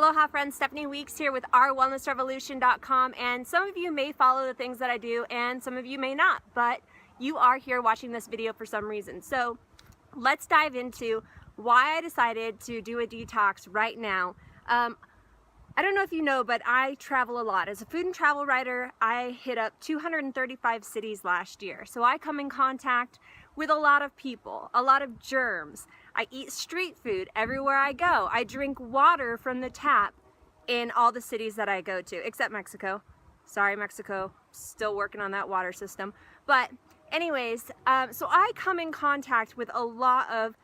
Aloha friends, Stephanie Weeks here with OurWellnessRevolution.com, and some of you may follow the things that I do and some of you may not, but you are here watching this video for some reason. So let's dive into why I decided to do a detox right now. I don't know if you know, but I travel a lot. As a food and travel writer, I hit up 235 cities last year. So I come in contact with a lot of people, a lot of germs. I eat street food everywhere I go. I drink water from the tap in all the cities that I go to, except Mexico. Sorry, Mexico, still working on that water system. But anyways, so I come in contact with a lot of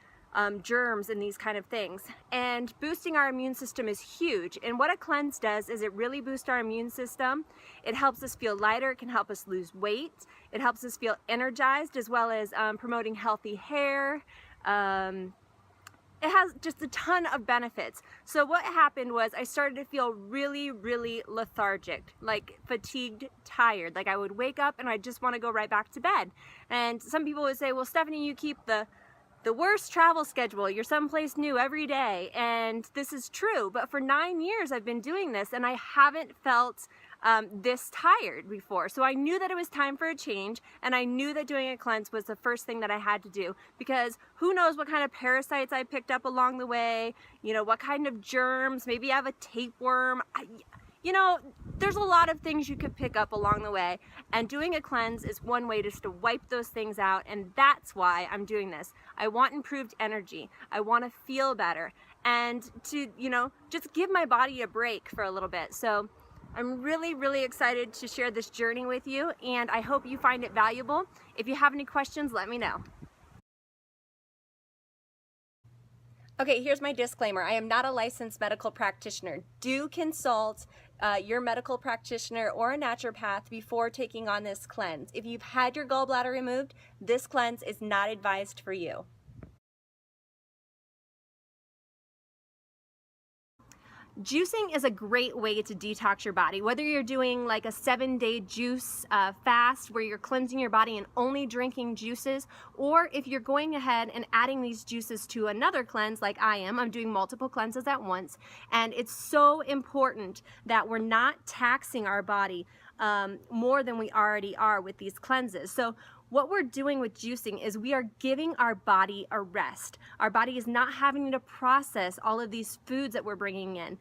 germs and these kind of things, and boosting our immune system is huge. And what a cleanse does is it really boosts our immune system. It helps us feel lighter. It can help us lose weight. It helps us feel energized, as well as promoting healthy hair. It has just a ton of benefits. So what happened was I started to feel really lethargic, like fatigued, tired. Like I would wake up and I just want to go right back to bed. And some people would say, well, Stephanie, you keep the worst travel schedule. You're someplace new every day. And this is true, but for 9 years I've been doing this and I haven't felt this tired before. So I knew that it was time for a change, and I knew that doing a cleanse was the first thing that I had to do, because who knows what kind of parasites I picked up along the way, you know, what kind of germs, maybe I have a tapeworm. You know, there's a lot of things you could pick up along the way, and doing a cleanse is one way just to wipe those things out, and that's why I'm doing this. I want improved energy. I want to feel better, and to, you know, just give my body a break for a little bit. So I'm really excited to share this journey with you, and I hope you find it valuable. If you have any questions, let me know. Okay, here's my disclaimer. I am not a licensed medical practitioner. Do consult your medical practitioner or a naturopath before taking on this cleanse. If you've had your gallbladder removed, this cleanse is not advised for you. Juicing is a great way to detox your body. Whether you're doing like a 7-day juice fast where you're cleansing your body and only drinking juices, or if you're going ahead and adding these juices to another cleanse like I am. I'm doing multiple cleanses at once, and it's so important that we're not taxing our body more than we already are with these cleanses. So what we're doing with juicing is we are giving our body a rest. Our body is not having to process all of these foods that we're bringing in.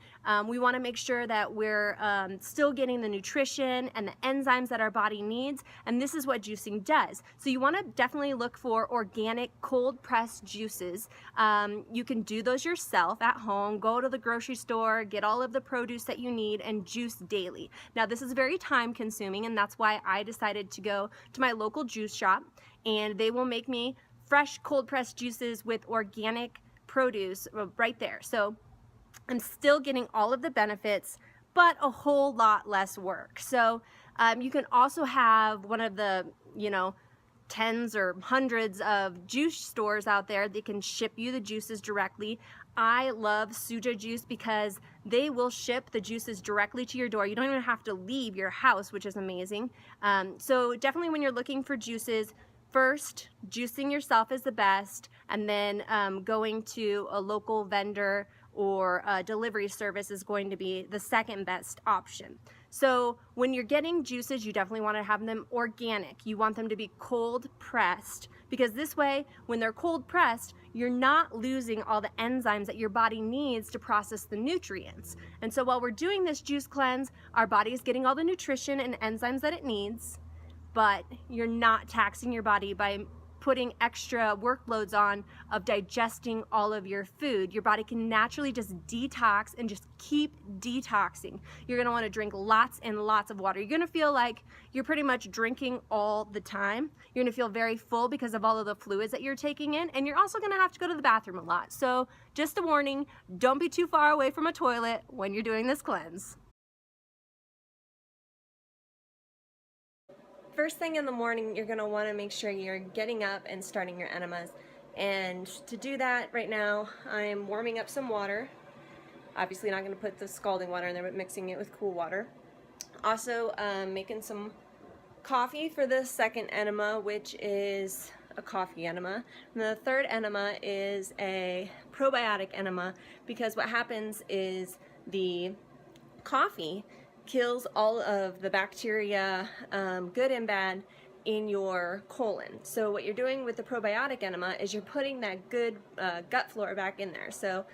We want to make sure that we're still getting the nutrition and the enzymes that our body needs, and this is what juicing does. So you want to definitely look for organic cold pressed juices. You can do those yourself at home. Go to the grocery store, get all of the produce that you need, and juice daily. Now this is very time consuming, and that's why I decided to go to my local juice shop, and they will make me fresh cold pressed juices with organic produce right there. So I'm still getting all of the benefits, but a whole lot less work. So you can also have one of the, you know, tens or hundreds of juice stores out there that can ship you the juices directly. I love Suja Juice because they will ship the juices directly to your door. You don't even have to leave your house, which is amazing. So definitely when you're looking for juices, first, juicing yourself is the best, and then going to a local vendor or a delivery service is going to be the second best option. So when you're getting juices, you definitely want to have them organic. You want them to be cold pressed, because this way, when they're cold pressed, you're not losing all the enzymes that your body needs to process the nutrients. And so while we're doing this juice cleanse, our body is getting all the nutrition and enzymes that it needs, but you're not taxing your body by putting extra workloads on of digesting all of your food. Your body can naturally just detox and just keep detoxing. You're gonna wanna drink lots and lots of water. You're gonna feel like you're pretty much drinking all the time. You're gonna feel very full because of all of the fluids that you're taking in, and you're also gonna have to go to the bathroom a lot. So just a warning, don't be too far away from a toilet when you're doing this cleanse. First thing in the morning, you're going to want to make sure you're getting up and starting your enemas. And to do that right now, I'm warming up some water. Obviously not going to put the scalding water in there, but mixing it with cool water. Also making some coffee for the second enema, which is a coffee enema. And the third enema is a probiotic enema, because what happens is the coffee kills all of the bacteria, good and bad, in your colon. So what you're doing with the probiotic enema is you're putting that good gut flora back in there. So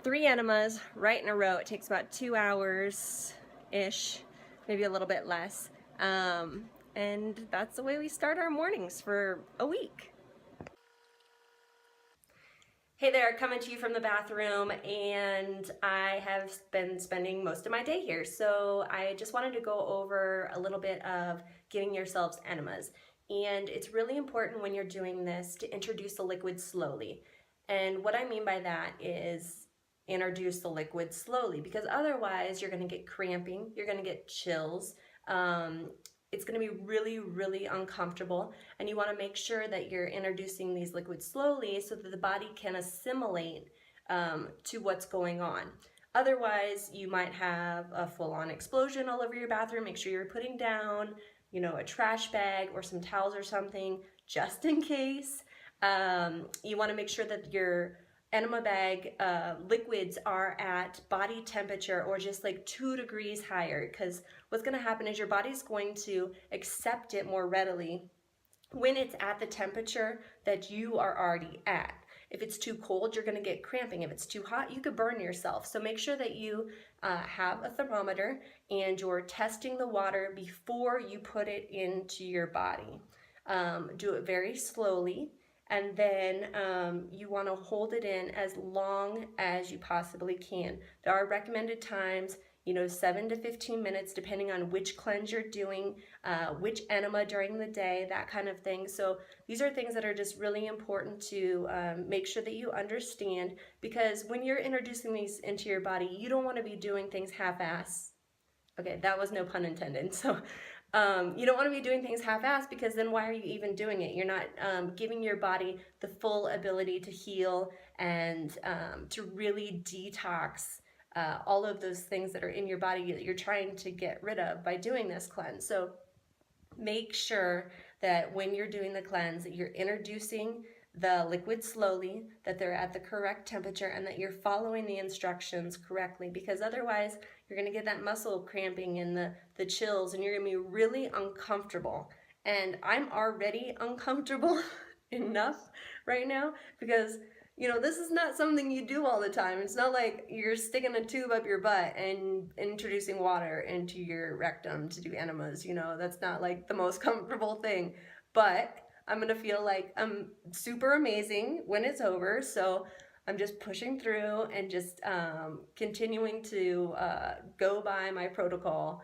3 enemas right in a row. It takes about 2 hours-ish, maybe a little bit less. And that's the way we start our mornings for a week. Hey there, coming to you from the bathroom, and I have been spending most of my day here. So I just wanted to go over a little bit of giving yourselves enemas. And it's really important when you're doing this to introduce the liquid slowly. And what I mean by that is introduce the liquid slowly, because otherwise you're going to get cramping, you're going to get chills. It's going to be really, really uncomfortable, and you want to make sure that you're introducing these liquids slowly so that the body can assimilate to what's going on. Otherwise, you might have a full-on explosion all over your bathroom. Make sure you're putting down, you know, a trash bag or some towels or something just in case. You want to make sure that your enema bag liquids are at body temperature or just like 2 degrees higher, because what's going to happen is your body's going to accept it more readily when it's at the temperature that you are already at. If it's too cold, you're going to get cramping. If it's too hot, you could burn yourself. So make sure that you have a thermometer and you're testing the water before you put it into your body. Do it very slowly. And then you want to hold it in as long as you possibly can. There are recommended times, you know, 7 to 15 minutes, depending on which cleanse you're doing, which enema during the day, that kind of thing. So these are things that are just really important to make sure that you understand, because when you're introducing these into your body, you don't want to be doing things half-ass. Okay, that was no pun intended. So you don't want to be doing things half-assed, because then why are you even doing it? You're not giving your body the full ability to heal and to really detox all of those things that are in your body that you're trying to get rid of by doing this cleanse. So make sure that when you're doing the cleanse, that you're introducing the liquid slowly, that they're at the correct temperature, and that you're following the instructions correctly, because otherwise you're going to get that muscle cramping and the chills, and you're going to be really uncomfortable. And I'm already uncomfortable enough right now, because you know, this is not something you do all the time. It's not like you're sticking a tube up your butt and introducing water into your rectum to do enemas. You know, that's not like the most comfortable thing. But I'm gonna feel like I'm super amazing when it's over. So I'm just pushing through and just continuing to go by my protocol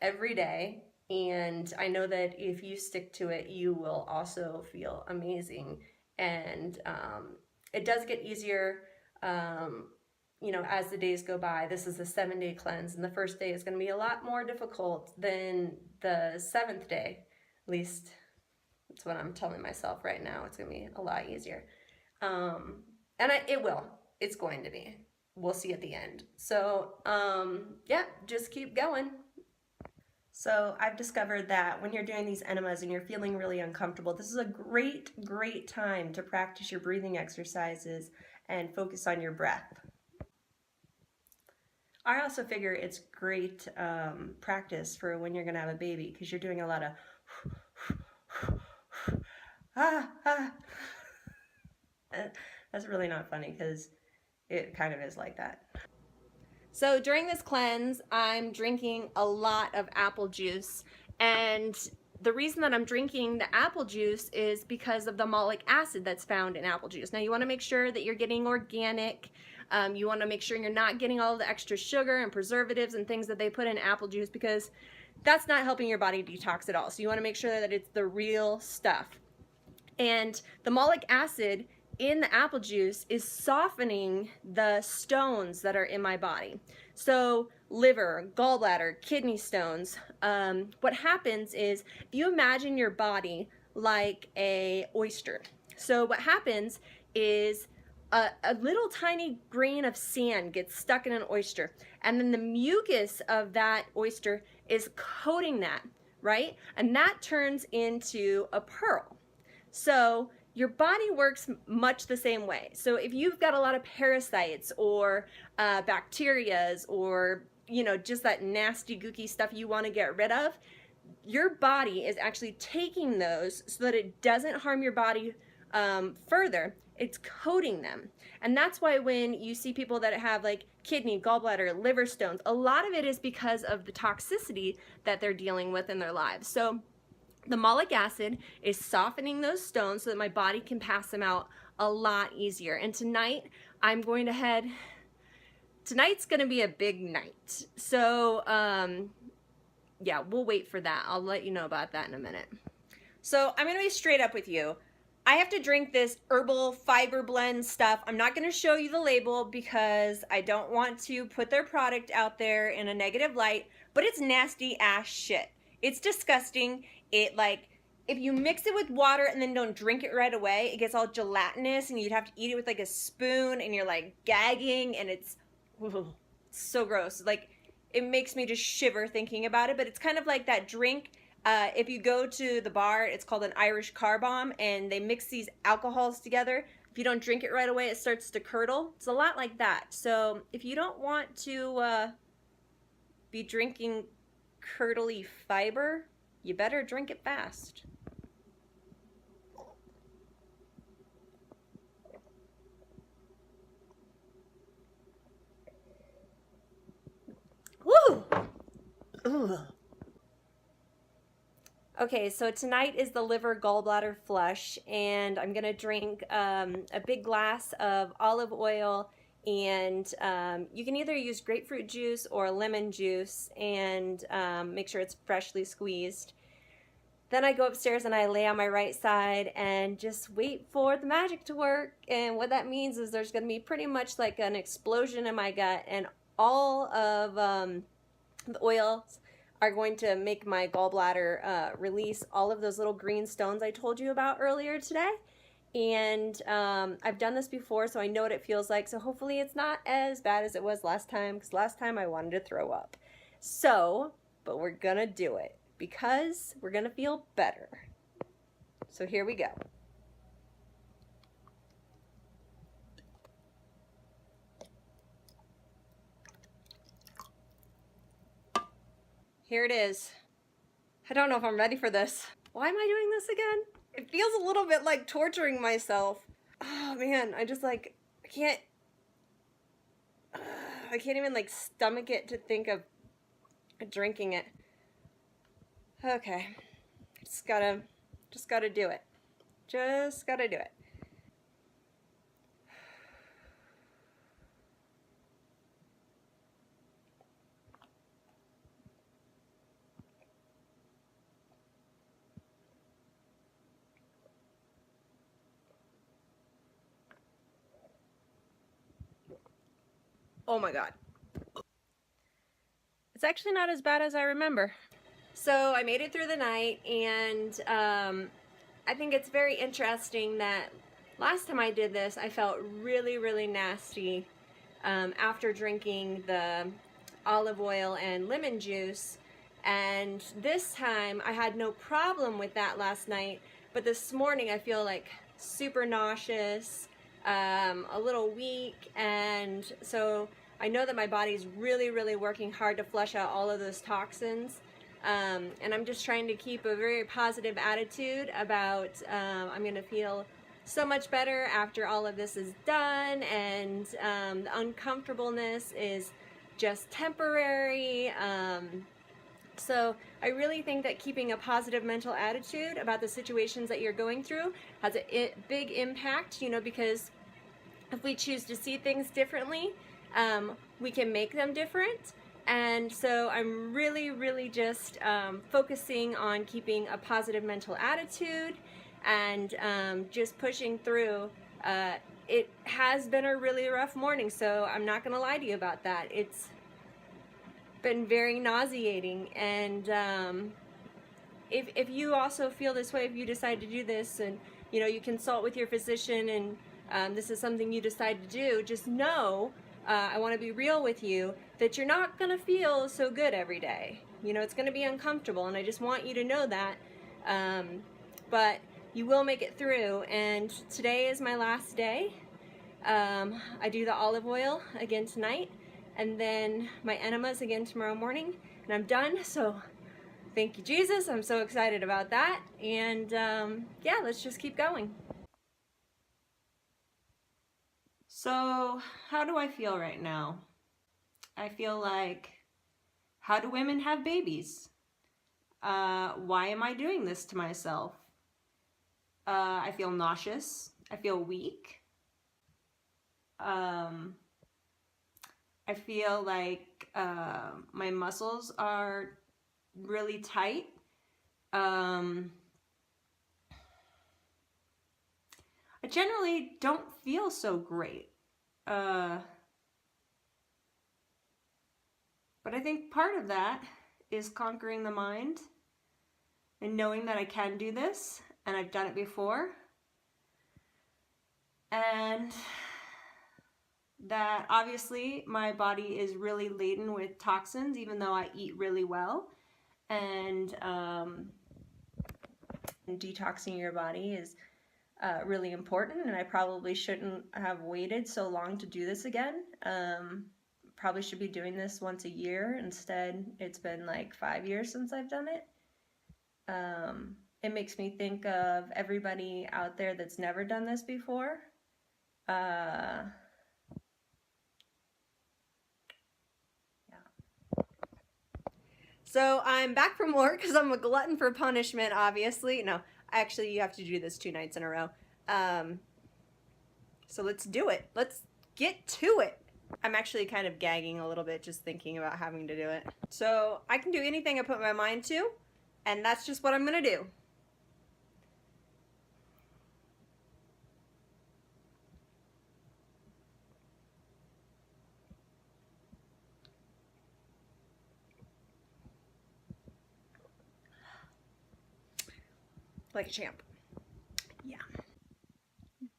every day. And I know that if you stick to it, you will also feel amazing. And it does get easier, you know, as the days go by. This is a 7-day cleanse, and the first day is going to be a lot more difficult than the 7th day. At least that's what I'm telling myself right now. It's going to be a lot easier. And it will. It's going to be. We'll see at the end. So, yeah, just keep going. So I've discovered that when you're doing these enemas and you're feeling really uncomfortable, this is a great, great time to practice your breathing exercises and focus on your breath. I also figure it's great practice for when you're going to have a baby, because you're doing a lot of That's really not funny, because it kind of is like that. So during this cleanse, I'm drinking a lot of apple juice, and the reason that I'm drinking the apple juice is because of the malic acid that's found in apple juice. Now you want to make sure that you're getting organic. You want to make sure you're not getting all the extra sugar and preservatives and things that they put in apple juice, because that's not helping your body detox at all. So you want to make sure that it's the real stuff. And the malic acid in the apple juice is softening the stones that are in my body. So liver, gallbladder, kidney stones. What happens is, if you imagine your body like a oyster. So what happens is a little tiny grain of sand gets stuck in an oyster, and then the mucus of that oyster is coating that, right? And that turns into a pearl. So your body works much the same way. So if you've got a lot of parasites or bacterias or, you know, just that nasty gooky stuff you want to get rid of, your body is actually taking those so that it doesn't harm your body further. It's coating them. And that's why when you see people that have like kidney, gallbladder, liver stones, a lot of it is because of the toxicity that they're dealing with in their lives. So the malic acid is softening those stones so that my body can pass them out a lot easier. And tonight, I'm going to head, tonight's going to be a big night. So, yeah, we'll wait for that. I'll let you know about that in a minute. So I'm going to be straight up with you. I have to drink this herbal fiber blend stuff. I'm not going to show you the label because I don't want to put their product out there in a negative light, but it's nasty ass shit. It's disgusting. It, like, if you mix it with water and then don't drink it right away, it gets all gelatinous and you'd have to eat it with like a spoon and you're like gagging and it's so gross. Like, it makes me just shiver thinking about it, but it's kind of like that drink. If you go to the bar, it's called an Irish car bomb, and they mix these alcohols together. If you don't drink it right away, it starts to curdle. It's a lot like that. So if you don't want to be drinking curdly fiber, you better drink it fast. Woo! Ugh. Okay, so tonight is the liver gallbladder flush, and I'm gonna drink a big glass of olive oil, and you can either use grapefruit juice or lemon juice, and make sure it's freshly squeezed. Then I go upstairs and I lay on my right side and just wait for the magic to work. And what that means is there's gonna be pretty much like an explosion in my gut, and all of the oils are going to make my gallbladder release all of those little green stones I told you about earlier today. And I've done this before, so I know what it feels like. So hopefully it's not as bad as it was last time, because last time I wanted to throw up. So, but we're gonna do it because we're gonna feel better. So here we go. Here it is. I don't know if I'm ready for this. Why am I doing this again? It feels a little bit like torturing myself. Oh man, I just like, I can't even like stomach it to think of drinking it. Okay, just gotta do it. Just gotta do it. Oh my God. It's actually not as bad as I remember. So I made it through the night, and I think it's very interesting that last time I did this, I felt really, really nasty after drinking the olive oil and lemon juice. And this time I had no problem with that last night, but this morning I feel like super nauseous, a little weak, and so I know that my body's really, really working hard to flush out all of those toxins. And I'm just trying to keep a very positive attitude about I'm going to feel so much better after all of this is done, and the uncomfortableness is just temporary. So I really think that keeping a positive mental attitude about the situations that you're going through has a big impact, you know, because if we choose to see things differently, we can make them different. And so I'm really, really just focusing on keeping a positive mental attitude and just pushing through. It has been a really rough morning, so I'm not going to lie to you about that. It's been very nauseating, and if you also feel this way, if you decide to do this, and you know, you consult with your physician, and this is something you decide to do, just know, I want to be real with you, that you're not going to feel so good every day. You know, it's going to be uncomfortable, and I just want you to know that. But you will make it through. And today is my last day. I do the olive oil again tonight, and then my enemas again tomorrow morning, and I'm done. So thank you, Jesus. I'm so excited about that. And yeah, let's just keep going. So how do I feel right now? I feel like, how do women have babies? Why am I doing this to myself? I feel nauseous. I feel weak. I feel like my muscles are really tight. I generally don't feel so great. But I think part of that is conquering the mind and knowing that I can do this, and I've done it before, and that obviously my body is really laden with toxins even though I eat really well, and detoxing your body is really important, and I probably shouldn't have waited so long to do this again. Probably should be doing this once a year. Instead, it's been like 5 years since I've done it. It makes me think of everybody out there that's never done this before. Yeah. So I'm back from work because I'm a glutton for punishment, obviously. No, actually you have to do this 2 nights in a row. So let's do it. Let's get to it. I'm actually kind of gagging a little bit just thinking about having to do it. So I can do anything I put my mind to, and that's just what I'm gonna do. Like a champ. Yeah.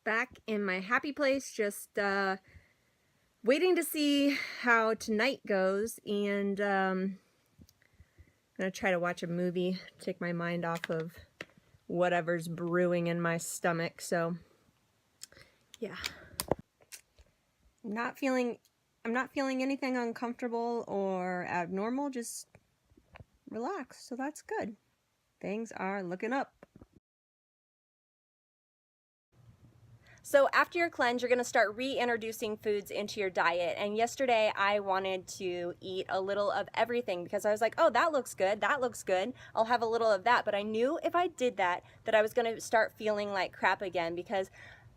Back in my happy place, just waiting to see how tonight goes, and I'm gonna try to watch a movie, take my mind off of whatever's brewing in my stomach. So yeah, I'm not feeling anything uncomfortable or abnormal, just relaxed, so that's good. Things are looking up. So after your cleanse, you're going to start reintroducing foods into your diet. And yesterday I wanted to eat a little of everything because I was like, oh, that looks good. That looks good. I'll have a little of that. But I knew if I did that, that I was going to start feeling like crap again, because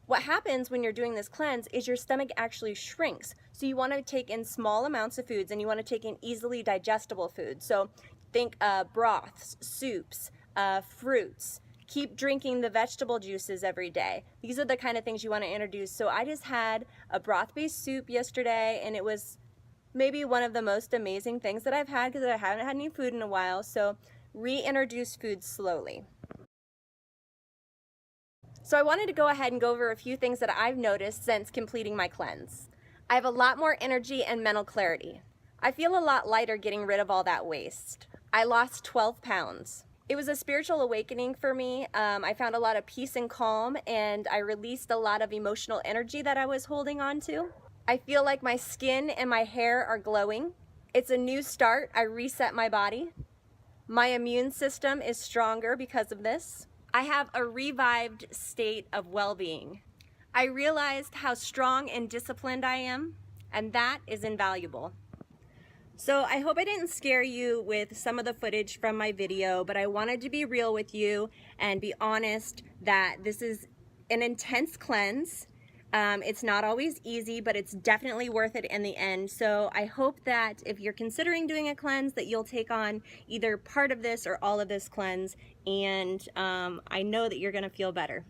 what happens when you're doing this cleanse is your stomach actually shrinks. So you want to take in small amounts of foods, and you want to take in easily digestible foods. So think broths, soups, fruits. Keep drinking the vegetable juices every day. These are the kind of things you want to introduce. So I just had a broth-based soup yesterday, and it was maybe one of the most amazing things that I've had because I haven't had any food in a while. So reintroduce foods slowly. So I wanted to go ahead and go over a few things that I've noticed since completing my cleanse. I have a lot more energy and mental clarity. I feel a lot lighter getting rid of all that waste. I lost 12 pounds. It was a spiritual awakening for me. I found a lot of peace and calm, and I released a lot of emotional energy that I was holding on to. I feel like my skin and my hair are glowing. It's a new start. I reset my body. My immune system is stronger because of this. I have a revived state of well-being. I realized how strong and disciplined I am, and that is invaluable. So I hope I didn't scare you with some of the footage from my video, but I wanted to be real with you and be honest that this is an intense cleanse. It's not always easy, but it's definitely worth it in the end. So I hope that if you're considering doing a cleanse, that you'll take on either part of this or all of this cleanse, and I know that you're gonna feel better.